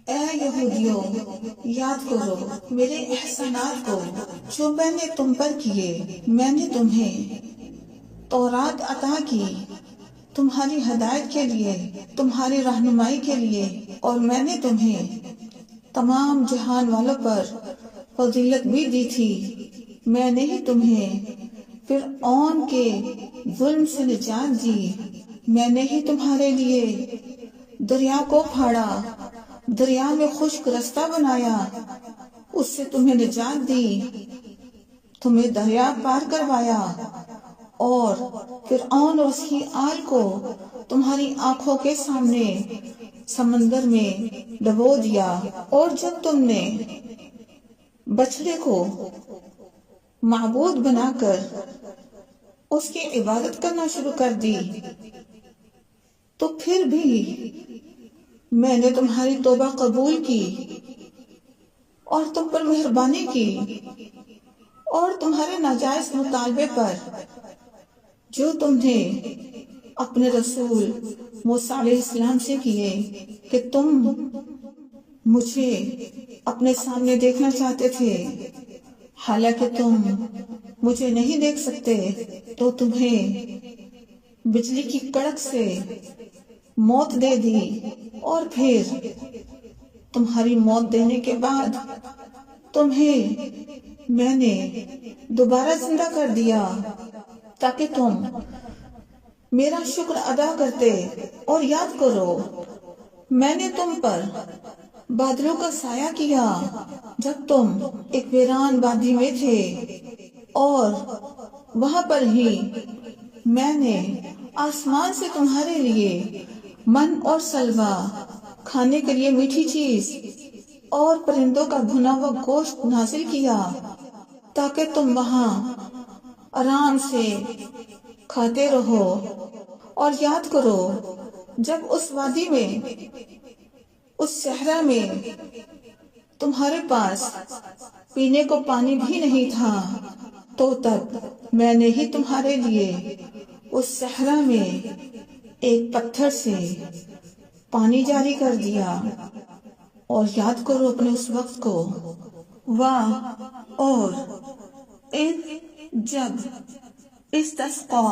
اے یہودیوں، یاد کرو میرے احسانات کو جو میں نے تم پر کیے۔ میں نے تمہیں تورات عطا کی تمہاری ہدایت کے لیے، تمہاری رہنمائی کے لیے، اور میں نے تمہیں تمام جہان والوں پر فضیلت بھی دی تھی۔ میں نے ہی تمہیں فرعون کے ظلم سے نجات دی۔ میں نے ہی تمہارے لیے دریا کو پھاڑا، دریا میں خشک رستہ بنایا، اس سے تمہیں نجات دی، تمہیں دریا پار کروایا، اور فرعون اور اس کی آل کو تمہاری آنکھوں کے سامنے سمندر میں ڈبو دیا۔ اور جب تم نے بچڑے کو معبود بنا کر اس کی عبادت کرنا شروع کر دی، تو پھر بھی میں نے تمہاری توبہ قبول کی اور تم پر مہربانی کی، اور تمہارے ناجائز مطالبے پر جو تم نے اپنے رسول موسیٰ علیہ السلام سے کیے کہ تم مجھے اپنے سامنے دیکھنا چاہتے تھے، حالانکہ تم مجھے نہیں دیکھ سکتے، تو تمہیں بجلی کی کڑک سے موت دے دی، اور پھر تمہاری موت دینے کے بعد تمہیں میں نے دوبارہ زندہ کر دیا تاکہ تم میرا شکر ادا کرتے۔ اور یاد کرو میں نے تم پر بادلوں کا سایہ کیا جب تم ایک ویران وادی میں تھے، اور وہاں پر ہی میں نے آسمان سے تمہارے لیے من اور سلوہ، کھانے کے لیے میٹھی چیز، اور پرندوں کا بھنا ہوا گوشت نازل کیا تاکہ تم وہاں آرام سے کھاتے رہو۔ اور یاد کرو جب اس وادی میں، اس صحرا میں تمہارے پاس پینے کو پانی بھی نہیں تھا، تو تب میں نے ہی تمہارے لیے اس صحرا میں ایک پتھر سے پانی جاری کر دیا۔ اور یاد کرو اپنے اس وقت کو، اور جب استسقا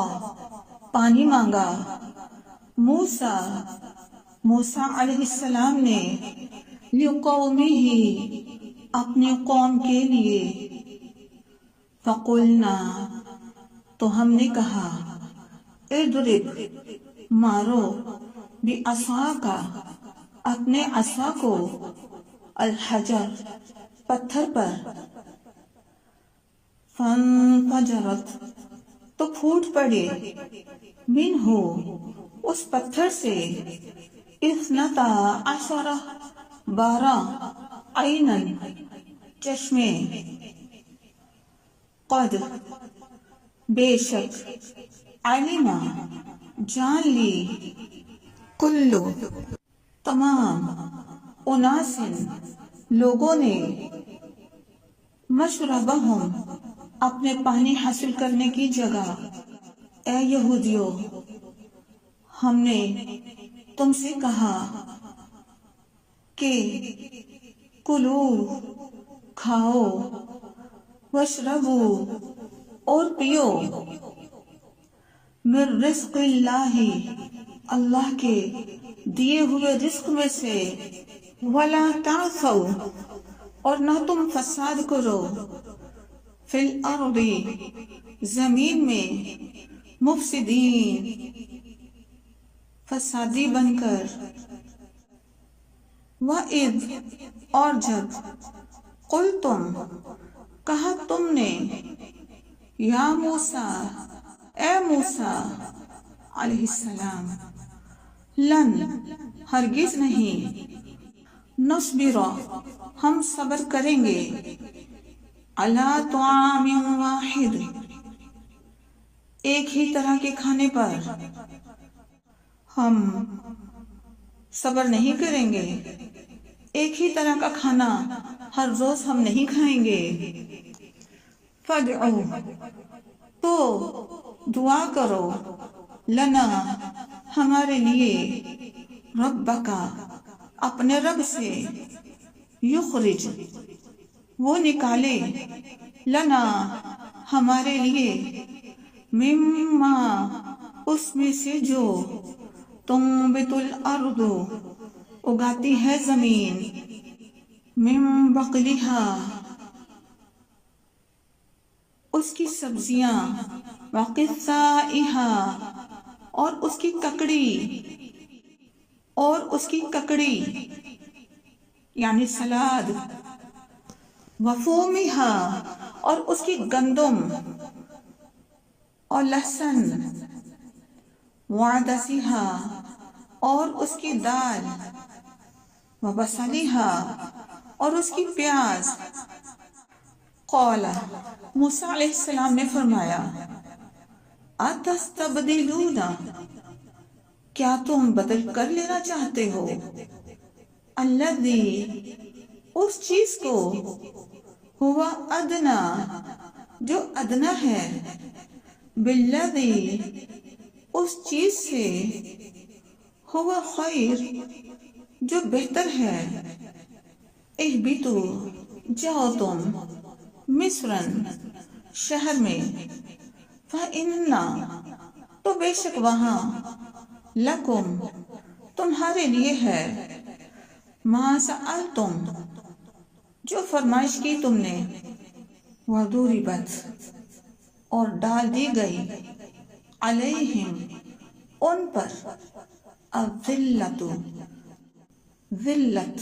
پانی مانگا موسیٰ علیہ السلام نے لقومہ اپنی قوم کے لیے، فقلنا تو ہم نے کہا، اضرب مارو بعصاک اپنے عصا کو، الحجر پتھر پر، فانفجرت تو پھوٹ پڑے، منہ اس پتھر سے، اثنتا عشر 12 عیناً چشمے، قد بے شک، علم جان لی، کلو تمام، اناس لوگوں نے، مشربہم اپنے پانی حاصل کرنے کی جگہ۔ اے یہودیوں، ہم نے تم سے کہا کہ کلو کھاؤ، واشربو اور پیو، من رزق اللہ اللہ کے دیے ہوئے رزق میں سے، ولا تعثوا اور نہ تم فساد کرو، فی الارض زمین میں، مفسدین فسادی بن کر، وَإِذْ اور جب، قلتم کہا تم نے، یا موسیٰ اے موسیٰ علیہ السلام، لن ہرگز نہیں، نصبر ہم صبر کریں گے، علی طعام واحد ایک ہی طرح کے کھانے پر ہم صبر نہیں کریں گے، ایک ہی طرح کا کھانا ہر روز ہم نہیں کھائیں گے۔ فَادْعُ تو دعا کرو، لنا ہمارے لیے، ربکا اپنے رب سے، یخرج وہ نکالے، لنا ہمارے لیے، مما اس میں سے جو، تنبت الارض اگاتی ہے زمین، من بقلہا اس کی سبزیاں، وقثائہا اور اس کی ککڑی یعنی سلاد، وفومہا اور اس کی گندم اور لہسن، وعدسہا اور اس کی دال، وبصلہا اور اس کی پیاز۔ قال موسیٰ علیہ السلام نے فرمایا، اتستبدلون کیا تم بدل کر لینا چاہتے ہو، الذی اس چیز کو، ہوا ادنا جو ادنا ہے، بالذی اس چیز سے، ہوا خیر جو بہتر ہے، اہبطوا جاؤ تم، مصرن شہر میں، فَإِنَّ تو بے شک وہاں، لکم تمہارے لیے ہے، ما سألتم جو فرمائش کی تم نے، وَضُرِبَتْ اور ڈال دی گئی، علیہم ان پر، الذلۃ ذلت،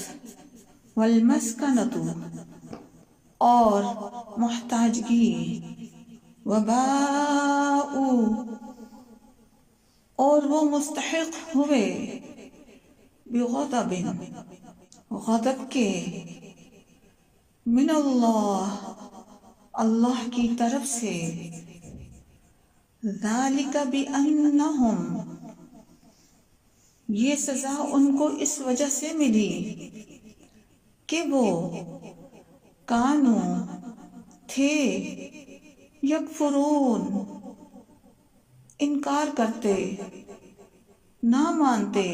والمسکنۃ اور محتاجگی، وباءوا اور وہ مستحق ہوئے، بغضب غضب کے، من اللہ اللہ کی طرف سے، ذالک بأنہم یہ سزا ان کو اس وجہ سے ملی کہ وہ کانو تھے، یکفرون انکار کرتے، نہ مانتے،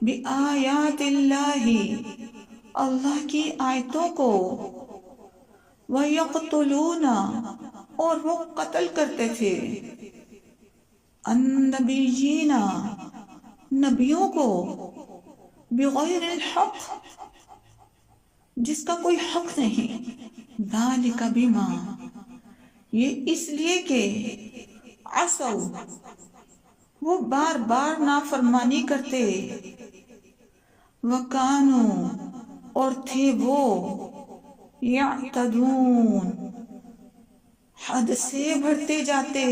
بآیات اللہ اللہ کی آیتوں کو، وَيَقْتُلُونَ اور وہ قتل کرتے تھے، النبیین نبیوں کو، بغیر الحق جس کا کوئی حق نہیں، ذالک بما یہ اس لیے کہ، عصوا وہ بار بار نافرمانی کرتے، وکانوا اور تھے وہ، یعتدون حد سے بڑھتے جاتے۔